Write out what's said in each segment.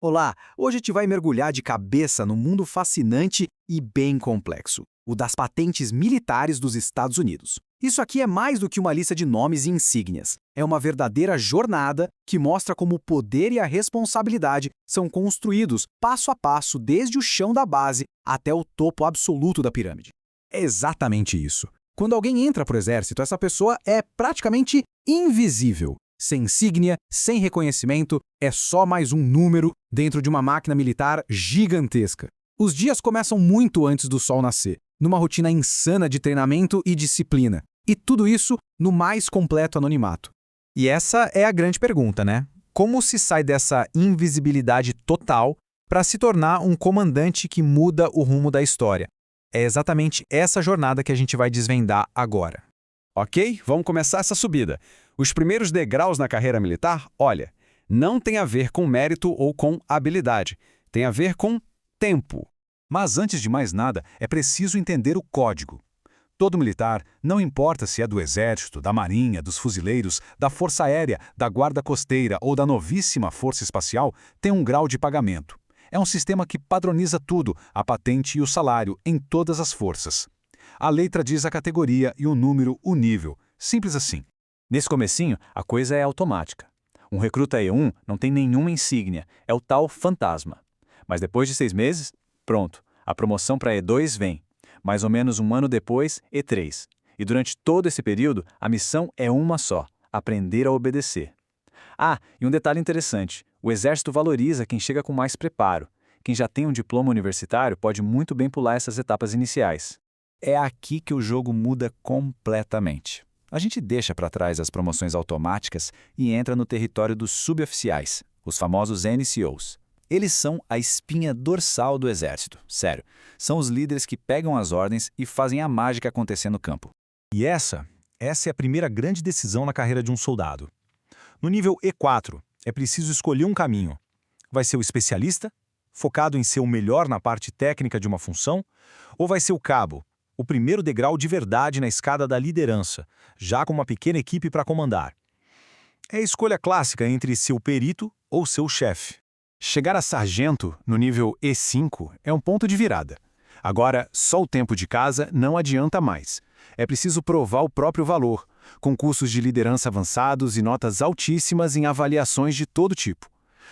Olá, hoje a gente vai mergulhar de cabeça no mundo fascinante e bem complexo, o das patentes militares dos Estados Unidos. Isso aqui é mais do que uma lista de nomes e insígnias. É uma verdadeira jornada que mostra como o poder e a responsabilidade são construídos passo a passo desde o chão da base até o topo absoluto da pirâmide. É exatamente isso. Quando alguém entra para o exército, essa pessoa é praticamente invisível. Sem insígnia, sem reconhecimento, é só mais um número dentro de uma máquina militar gigantesca. Os dias começam muito antes do sol nascer, numa rotina insana de treinamento e disciplina. E tudo isso no mais completo anonimato. E essa é a grande pergunta, né? Como se sai dessa invisibilidade total para se tornar um comandante que muda o rumo da história? É exatamente essa jornada que a gente vai desvendar agora. Ok, vamos começar essa subida. Os primeiros degraus na carreira militar, olha, não tem a ver com mérito ou com habilidade. Tem a ver com tempo. Mas antes de mais nada, é preciso entender o código. Todo militar, não importa se é do Exército, da Marinha, dos Fuzileiros, da Força Aérea, da Guarda Costeira ou da novíssima Força Espacial, tem um grau de pagamento. É um sistema que padroniza tudo, a patente e o salário, em todas as forças. A letra diz a categoria e o número, o nível. Simples assim. Nesse comecinho, a coisa é automática. Um recruta E1 não tem nenhuma insígnia, é o tal fantasma. Mas depois de 6 meses, pronto, a promoção para E2 vem. Mais ou menos um ano depois, E3. E durante todo esse período, a missão é uma só: aprender a obedecer. Ah, e um detalhe interessante: o Exército valoriza quem chega com mais preparo. Quem já tem um diploma universitário pode muito bem pular essas etapas iniciais. É aqui que o jogo muda completamente. A gente deixa para trás as promoções automáticas e entra no território dos suboficiais, os famosos NCOs. Eles são a espinha dorsal do Exército, sério. São os líderes que pegam as ordens e fazem a mágica acontecer no campo. E essa é a primeira grande decisão na carreira de um soldado. No nível E4, é preciso escolher um caminho. Vai ser o especialista, focado em ser o melhor na parte técnica de uma função, ou vai ser o cabo, o primeiro degrau de verdade na escada da liderança, já com uma pequena equipe para comandar? É a escolha clássica entre ser o perito ou ser o chefe. Chegar a sargento, no nível E5, é um ponto de virada. Agora, só o tempo de casa não adianta mais. É preciso provar o próprio valor, com cursos de liderança avançados e notas altíssimas em avaliações de todo tipo.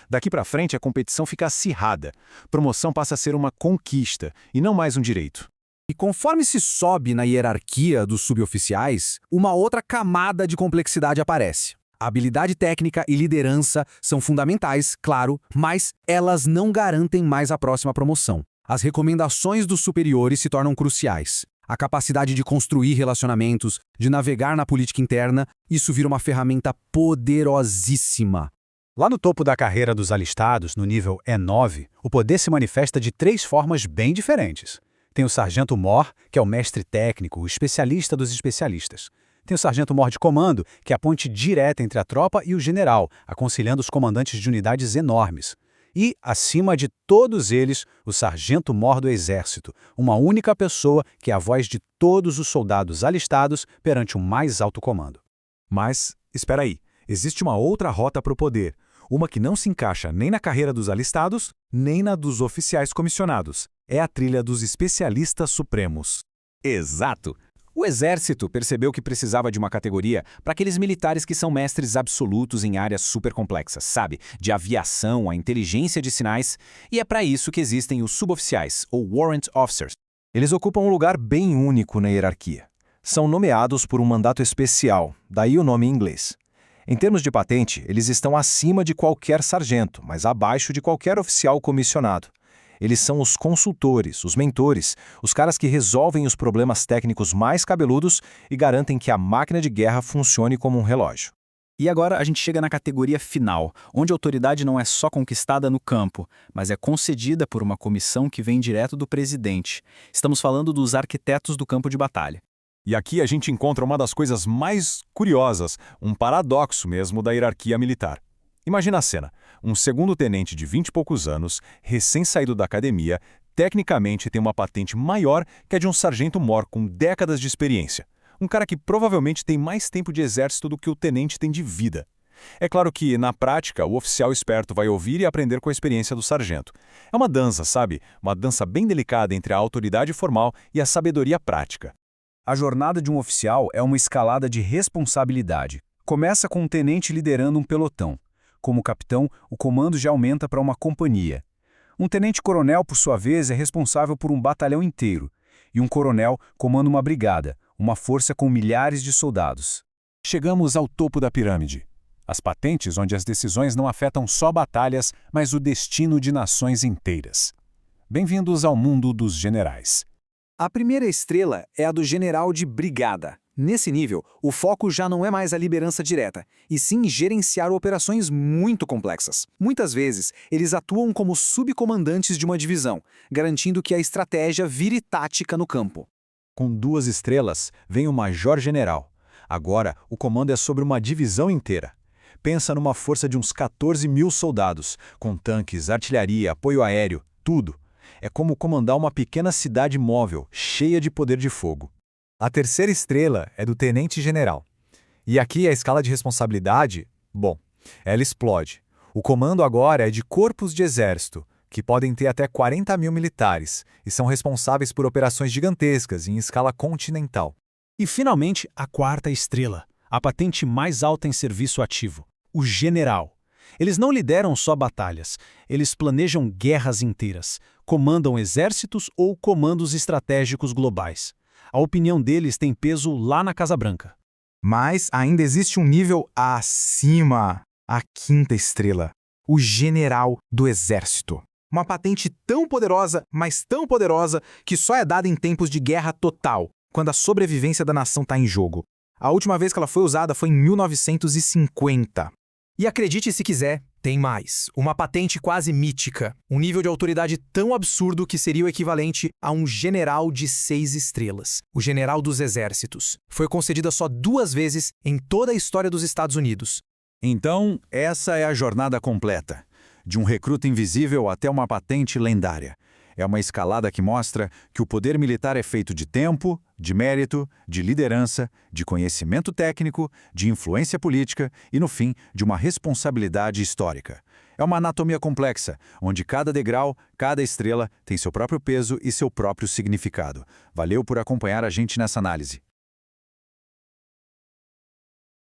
Daqui para frente, a competição fica acirrada. Promoção passa a ser uma conquista e não mais um direito. E conforme se sobe na hierarquia dos suboficiais, uma outra camada de complexidade aparece. A habilidade técnica e liderança são fundamentais, claro, mas elas não garantem mais a próxima promoção. As recomendações dos superiores se tornam cruciais. A capacidade de construir relacionamentos, de navegar na política interna, isso vira uma ferramenta poderosíssima. Lá no topo da carreira dos alistados, no nível E9, o poder se manifesta de 3 formas bem diferentes. Tem o sargento-mor, que é o mestre técnico, o especialista dos especialistas. Tem o sargento-mor de comando, que é a ponte direta entre a tropa e o general, aconselhando os comandantes de unidades enormes. E, acima de todos eles, o sargento-mor do exército, uma única pessoa que é a voz de todos os soldados alistados perante o mais alto comando. Mas, espera aí, existe uma outra rota para o poder, uma que não se encaixa nem na carreira dos alistados, nem na dos oficiais comissionados. É a trilha dos especialistas supremos. Exato! O Exército percebeu que precisava de uma categoria para aqueles militares que são mestres absolutos em áreas super complexas, sabe? De aviação, a inteligência de sinais. E é para isso que existem os suboficiais, ou Warrant Officers. Eles ocupam um lugar bem único na hierarquia. São nomeados por um mandato especial, daí o nome em inglês. Em termos de patente, eles estão acima de qualquer sargento, mas abaixo de qualquer oficial comissionado. Eles são os consultores, os mentores, os caras que resolvem os problemas técnicos mais cabeludos e garantem que a máquina de guerra funcione como um relógio. E agora a gente chega na categoria final, onde a autoridade não é só conquistada no campo, mas é concedida por uma comissão que vem direto do presidente. Estamos falando dos arquitetos do campo de batalha. E aqui a gente encontra uma das coisas mais curiosas, um paradoxo mesmo da hierarquia militar. Imagina a cena, um segundo-tenente de 20 e poucos anos, recém-saído da academia, tecnicamente tem uma patente maior que a de um sargento-mor com décadas de experiência. Um cara que provavelmente tem mais tempo de exército do que o tenente tem de vida. É claro que, na prática, o oficial esperto vai ouvir e aprender com a experiência do sargento. É uma dança, sabe? Uma dança bem delicada entre a autoridade formal e a sabedoria prática. A jornada de um oficial é uma escalada de responsabilidade. Começa com um tenente liderando um pelotão. Como capitão, o comando já aumenta para uma companhia. Um tenente-coronel, por sua vez, é responsável por um batalhão inteiro. E um coronel comanda uma brigada, uma força com milhares de soldados. Chegamos ao topo da pirâmide. As patentes onde as decisões não afetam só batalhas, mas o destino de nações inteiras. Bem-vindos ao mundo dos generais. A primeira estrela é a do general de brigada. Nesse nível, o foco já não é mais a liderança direta, e sim gerenciar operações muito complexas. Muitas vezes, eles atuam como subcomandantes de uma divisão, garantindo que a estratégia vire tática no campo. Com 2 estrelas, vem o major-general. Agora, o comando é sobre uma divisão inteira. Pensa numa força de uns 14 mil soldados, com tanques, artilharia, apoio aéreo, tudo. É como comandar uma pequena cidade móvel, cheia de poder de fogo. A terceira estrela é do tenente-general. E aqui a escala de responsabilidade, bom, ela explode. O comando agora é de corpos de exército, que podem ter até 40 mil militares e são responsáveis por operações gigantescas em escala continental. E, finalmente, a quarta estrela, a patente mais alta em serviço ativo, o general. Eles não lideram só batalhas, eles planejam guerras inteiras, comandam exércitos ou comandos estratégicos globais. A opinião deles tem peso lá na Casa Branca. Mas ainda existe um nível acima, a quinta estrela, o general do exército. Uma patente tão poderosa, mas tão poderosa, que só é dada em tempos de guerra total, quando a sobrevivência da nação está em jogo. A última vez que ela foi usada foi em 1950. E acredite se quiser, tem mais. Uma patente quase mítica. Um nível de autoridade tão absurdo que seria o equivalente a um general de 6 estrelas. O general dos exércitos. Foi concedida só 2 vezes em toda a história dos Estados Unidos. Então, essa é a jornada completa. De um recruta invisível até uma patente lendária. É uma escalada que mostra que o poder militar é feito de tempo, de mérito, de liderança, de conhecimento técnico, de influência política e, no fim, de uma responsabilidade histórica. É uma anatomia complexa, onde cada degrau, cada estrela tem seu próprio peso e seu próprio significado. Valeu por acompanhar a gente nessa análise.